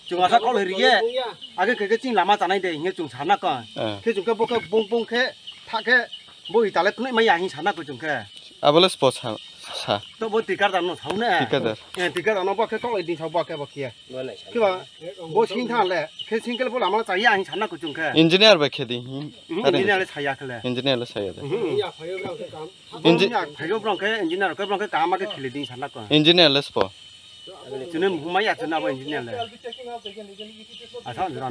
chúng ta có lời gì cái chuyện làm mà tại này để nghe chúng sản nạc à khi chúng cái bông bông cái thắc cái bôi tại lại cũng mấy dạng hình sản nạc của chúng cái Abole sport sa. tôi bôi ticket nó thấu nè ticket nó bao cái có lời đi thấu bao cái kia cái mà bôi xin thằng lẹ cái xin cái bôi làm mà tại dạng hình sản nạc của chúng cái Engineer vậy khi đi engineer là sai cái lẹ engineer là sai đấy engineer phải cái bông cái engineer cái cam mà cái khi đi sản nạc à engineer là sport cho nên mấy dạng cho nào engineer lẹ à sao nữa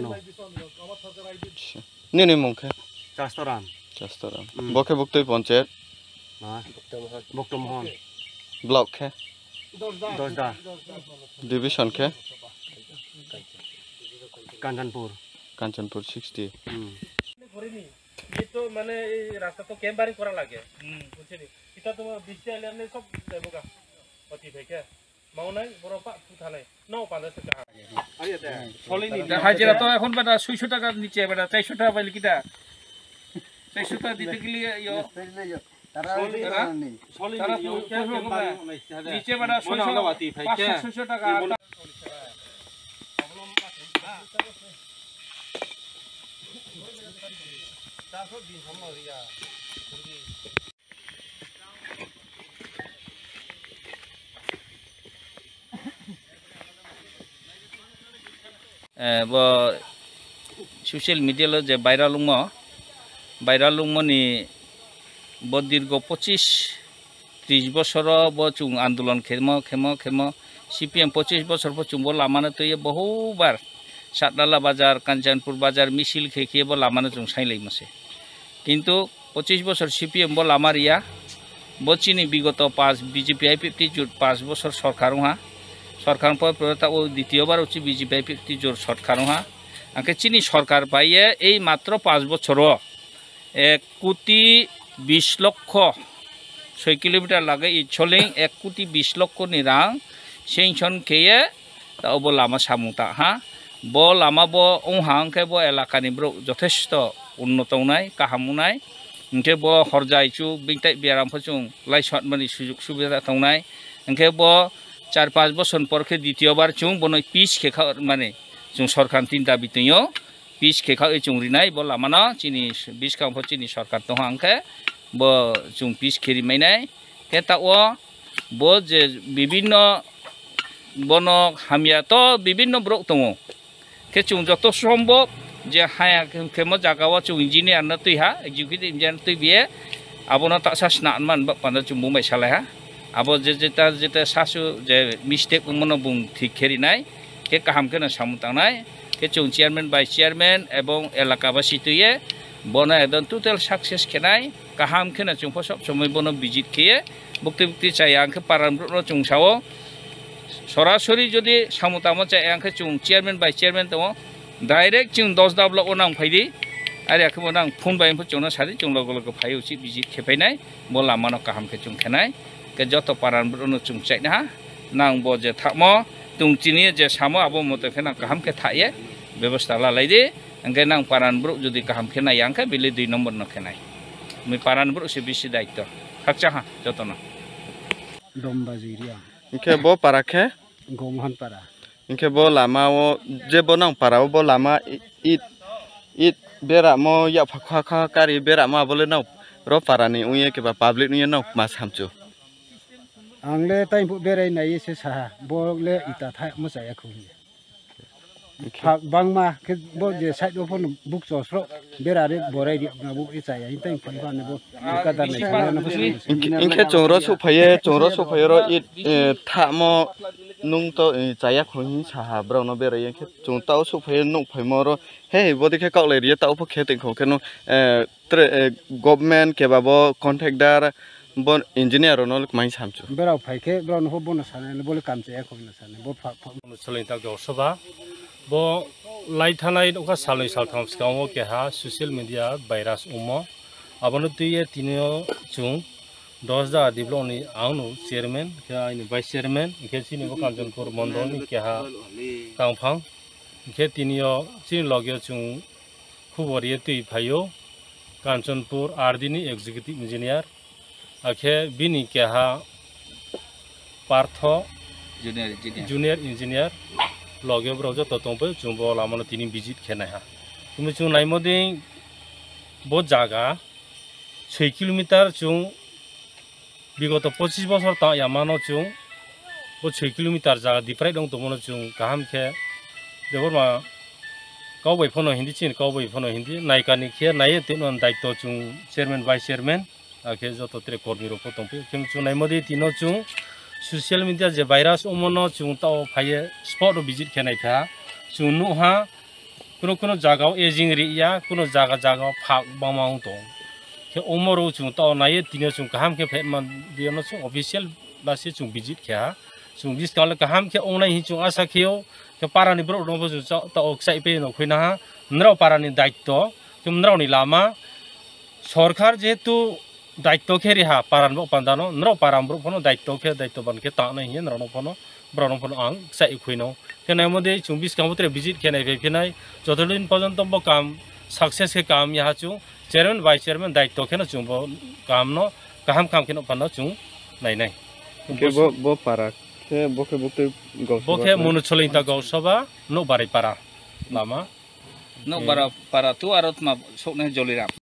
nó nè mong cái restaurant bốc cái bốc tôi ponche bốc tôm hòn block cái Dosda division cái Kanchanpur 60 itu mana rasta to kembali kurang lagi bukan kita tu bisnya lihat ni sob buka pati peke mau naik berapa putalai nau pada sekarang hajar atau এখন pada 600 টাকা নিচে pada 400 টাকা পাইলে কিটা 400 টাকা দিতে গেলে yo নিচে pada 600 টাকা social media lo je viral lungmo ni bo dirgo 25-30 বছর bo chung আন্দোলন khemo CPM 25 বছর po chung bo lamana to ye বহুবার সাতলালা বাজার কাঞ্চনপুর বাজার মিছিল খেয়ে bo lamana chung সাইলাই মছে কিন্তু 25 বছর CPM bo lamar ya bo chini বিগত 5 BJP 50 বছর সরকার পর প্রতা ও দ্বিতীয়বার হচ্ছে বিজেপি 50 জোর সরকার আগে চিনি সরকার পাইয়ে এই মাত্র 5 বছর 1 কোটি 20 লক্ষ 6 কিলোমিটার লাগে ইছলেং 1 কোটি 20 লক্ষ ni rang সেংশন খেয়ে তা ও লামা সামুতা ব লামা ব ওহাং কে ব এলাকানি ব্র যথেষ্ট উন্নত নাই কাহামুনাই ইনকে ব হরজাইচু বিংতাই বেরাম ফচুং লাইসট মানি সুযোগ সুবিধা থাউনাই ইনকে ব 4-5 বছর পর কে দ্বিতীয়বার চুং বনই পিস খেখা মানে চুং সরকার তিনটা বিতইও পিস খেখা এই চুং রিনাই ব লামানা চিনি 20 কাম চিনি সরকার তো হাংকে ব চুং পিস খেরি মাইনাই কেতা ও ব যে বিভিন্ন বন হামিয়া তো বিভিন্ন ব্রক দङ কে চুং যত সম্ভব যে হায়া কেমো জাগাও চুং ইঞ্জিনিয়ার না তুইহা এক্সিকিউটিভ ইঞ্জিনিয়ার তুই বিয়ে আবনা তাসা স্নানমান পান্দা চুং Mumbai সালাইহা abo jeta sasu je mistake umono bung thik kheri nai ke kaham ke na samutang nai ke chung chairman vice chairman ebong elaka basi tuye bona ekdom total success kenai kaham ke na chung phosop somoy bono visit khiye bukti chayang ke paran no chung sao sorasori jodi samutamo chayang ke chung chairman vice chairman to direct chung 10 da block onang phaidi are ke bonang phone bai phu chung na sari chung logo phai uchi visit khepai nai bola mano kaham ke chung khenai ke joto paran bruno chung chai na nang bo je thamo tung chini je samo abo mote khena kaham ke thaye ব্যবস্থা la laide angke nang paran bru jodi kaham khena yang ke bile 2 number no khenai mi paran bru se bisi daitto hakcha ha joto na domba jiria inke bo parakhe gomhan para inke bo lama o je bo nang para bo lama it bera mo ya phakha kari bera ma bole nau ro parani uye ke ba public nuye nau ma samchu angle tai bu berai nai se sa bole ita tha mo sa ya khu phak bangma ke bo je side of on book sosro berare borai di na bu i chai tai phai ban bo ka da nai na bo inke chongro su phaye ro it tha mo nung to chaya khoi sa ha bro no berai inke chung tau su phaye nung phai mo ro he bo de ke kak le ri tau pho khe ting kho ke no government ke ba bo contractor bon engineer no mai samchu berau phaike bro no bo na sane bole kam che khoi na sane bo phak Chailengta gosaba bo lai thanai oka saloi saltham skamo ke ha social media virus umo abono tuye tinio chung 10 da develop ni aunu chairman ke ai vice chairman ke sini ko Kanchanpur mondol ni ke ha tangphang ke tinio chin logyo chung khubori tui phayo Kanchanpur Ardini Executive Engineer akhe bini keha Partho Junior Engineer loge brojo totompe chumbo lamano tini visit khena ha tumi chung naimodi bo jaga 6 kilometer chung বিগত 25 বছর তা ইয়ামানো chung bo 6 kilometer jaga diprai dong tomono chung kaham khe debor ma kau bai phono hindi chin kau bai phono hindi naikani khe naye tenon daitto chung chairman vice chairman akhe joto tre kormi ro potompe kem chung naimodi tino chung social media je virus omono chung tao phaye spot ro visit khenai tha chung nu ha kono jagao aging ri ya kono jagao phak bamaung tong ke omoro chung tao naye tino chung kaham ke phet man diano chung official basi chung visit kha chung bis kala kaham ke onai hi chung asa kheo ke parani bro no bo tao sai pe no khoina ha nrao parani daitto chung nrao ni lama সরকার যেহেতু দায়িত্ব খেরি হা Parana পান্দানো narrow পারামব্রো ফনো দায়িত্ব খে দায়িত্ব বানকে তা নাই হিন রনো ফনো ব্রনো ফনো আং সাই খুইনো কেন মধ্যে 24 কামতরে ভিজিট খেনাই ফেফিনাই যতদিন পর্যন্ত ব কাম সাকসেস কে কাম ইহা চু চেয়ারম্যান ভাইস চেয়ারম্যান দায়িত্ব খেন চু ব কাম ন কাহাম কাম খেন পানো চু নাই নাই ke bo para ke boke gausa boke munu Chailengta gausa no barai para lama no bara para tu arot ma sokne joliram